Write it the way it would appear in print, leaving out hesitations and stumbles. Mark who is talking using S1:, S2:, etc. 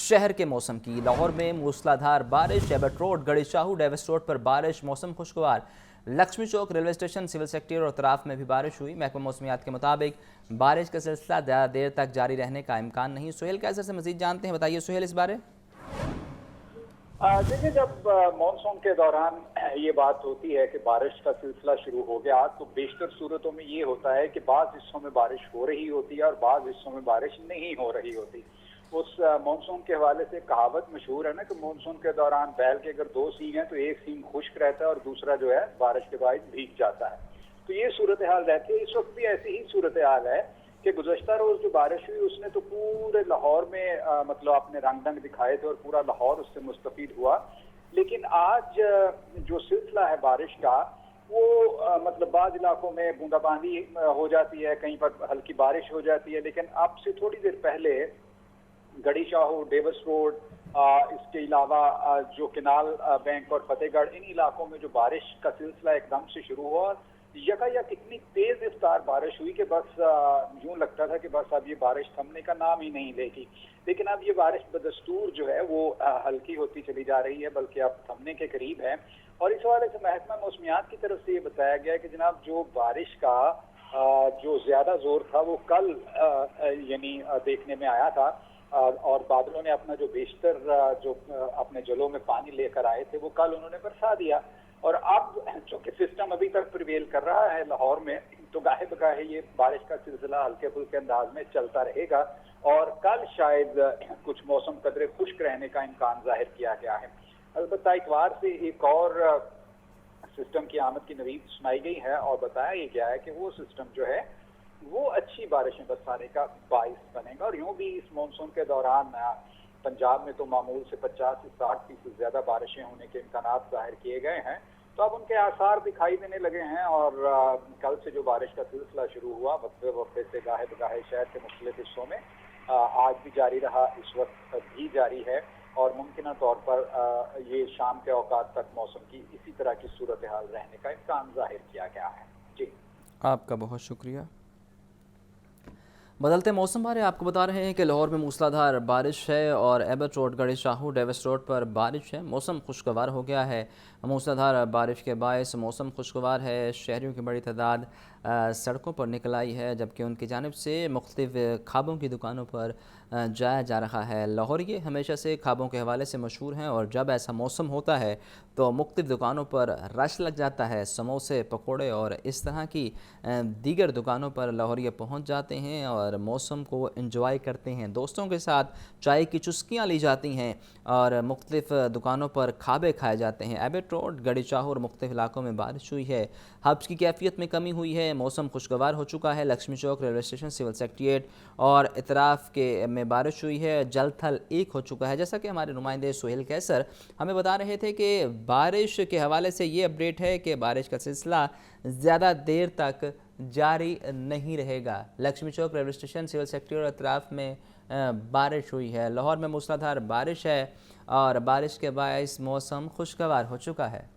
S1: शहर के मौसम की। लाहौर में मूसलाधार बारिश, एबट रोड, गड़ी शाहू, डेविस रोड पर बारिश, मौसम खुशगवार। लक्ष्मी चौक रेलवे स्टेशन, सिविल सेक्रेटरी और अतराफ में भी बारिश हुई। महकमा मौसमियात के मुताबिक बारिश का सिलसिला ज़्यादा देर तक जारी रहने का इम्कान नहीं। सुहेल कैसर से मजीद जानते हैं, बताइए सुहेल इस बारे।
S2: देखिए, जब मानसून के दौरान ये बात होती है कि बारिश का सिलसिला शुरू हो गया तो बेशतर सूरतों में ये होता है कि बाज़ हिस्सों में बारिश हो रही होती है और बाज़ हिस्सों में बारिश नहीं हो रही होती। उस मानसून के हवाले से कहावत मशहूर है ना कि मानसून के दौरान बैल के अगर दो सींग हैं तो एक सींग खुश्क रहता है और दूसरा जो है बारिश के बाद भीग जाता है। तो ये सूरत हाल रहती है। इस वक्त भी ऐसी ही सूरत हाल है कि गुज़श्ता रोज जो बारिश हुई उसने तो पूरे लाहौर में मतलब अपने रंग ढंग दिखाए थे और पूरा लाहौर उससे मुस्तफीद हुआ। लेकिन आज जो सिलसिला है बारिश का वो मतलब बाज़ इलाकों में बूंदाबांदी हो जाती है, कहीं पर हल्की बारिश हो जाती है। लेकिन अब से थोड़ी देर पहले गड़ी शाहू, डेविस रोड, इसके अलावा जो किनाल बैंक और फतेहगढ़, इन इलाकों में जो बारिश का सिलसिला एकदम से शुरू हुआ, यकायक इतनी तेज रफ्तार बारिश हुई कि बस यूं लगता था कि बस अब ये बारिश थमने का नाम ही नहीं लेगी। लेकिन अब ये बारिश बदस्तूर जो है वो हल्की होती चली जा रही है, बल्कि अब थमने के करीब है। और इस हवाले से महकमा मौसमियात की तरफ से ये बताया गया कि जनाब जो बारिश का जो ज्यादा जोर था वो कल यानी देखने में आया था और बादलों ने अपना जो बेशतर जो अपने जलों में पानी लेकर आए थे वो कल उन्होंने बरसा दिया। और अब चूंकि सिस्टम अभी तक प्रिवेल कर रहा है लाहौर में तो गाहे बगाहे ये बारिश का सिलसिला हल्के फुल्के अंदाज में चलता रहेगा और कल शायद कुछ मौसम कदरे खुश्क रहने का इम्कान जाहिर किया गया है। अलबत्ता इतवार से एक और सिस्टम की आमद की नवीद सुनाई गई है और बताया ये गया है कि वो सिस्टम जो है वो अच्छी बारिशें बरसाने का बाइस बनेगा। और यूं भी इस मानसून के दौरान पंजाब में तो मामूल से 50 से 60% ज्यादा बारिशें होने के इम्कानात जाहिर किए गए हैं। तो अब उनके आसार दिखाई देने लगे हैं और कल से जो बारिश का सिलसिला शुरू हुआ वक्फे वक्फे से गाहे बगाहे शहर के मुख्तलिफ हिस्सों में आज भी जारी रहा, इस वक्त भी जारी है और मुमकिन तौर पर ये शाम के औकात तक मौसम की इसी तरह की सूरत हाल रहने का इम्कान जाहिर किया गया है। जी,
S1: आपका बहुत शुक्रिया। बदलते मौसम बारे आपको बता रहे हैं कि लाहौर में मूसलाधार बारिश है और एबट रोड, गड़ी शाहू, डेविस रोड पर बारिश है। मौसम खुशगवार हो गया है। मूसलाधार बारिश के बायस मौसम खुशगवार है। शहरियों की बड़ी तादाद सड़कों पर निकल आई है, जबकि उनकी जानिब से मुख्तलिफ खाबों की दुकानों पर जाया जा रहा है। लाहौरिये हमेशा से खाबों के हवाले से मशहूर हैं और जब ऐसा मौसम होता है तो मुख्तलिफ दुकानों पर रश लग जाता है। समोसे, पकोड़े और इस तरह की दीगर दुकानों पर लाहौरिये पहुँच जाते हैं और मौसम को एंजॉय करते हैं। दोस्तों के साथ चाय की चुस्कियाँ ली जाती हैं और मुख्तलिफ दुकानों पर खाबे खाए जाते हैं। एबट रोड, गड़ी शाहू और मुख्तलिफ इलाकों में बारिश हुई है। हब्स की कैफियत में कमी हुई है। मौसम खुशगवार हो चुका है। लक्ष्मी चौक रेलवे स्टेशन, सिविल सेक्रेटरीट और इतराफ़ के में बारिश हुई है। जल थल एक हो चुका है। जैसा कि हमारे नुमाइंदे सुहेल कैसर हमें बता रहे थे कि बारिश के हवाले से ये अपडेट है कि बारिश का सिलसिला ज़्यादा देर तक जारी नहीं रहेगा। लक्ष्मी चौक रेलवे स्टेशन, सिविल सेक्रेटरी और अतराफ में बारिश हुई है। लाहौर में मूसलाधार बारिश है और बारिश के बायस मौसम खुशगवार हो चुका है।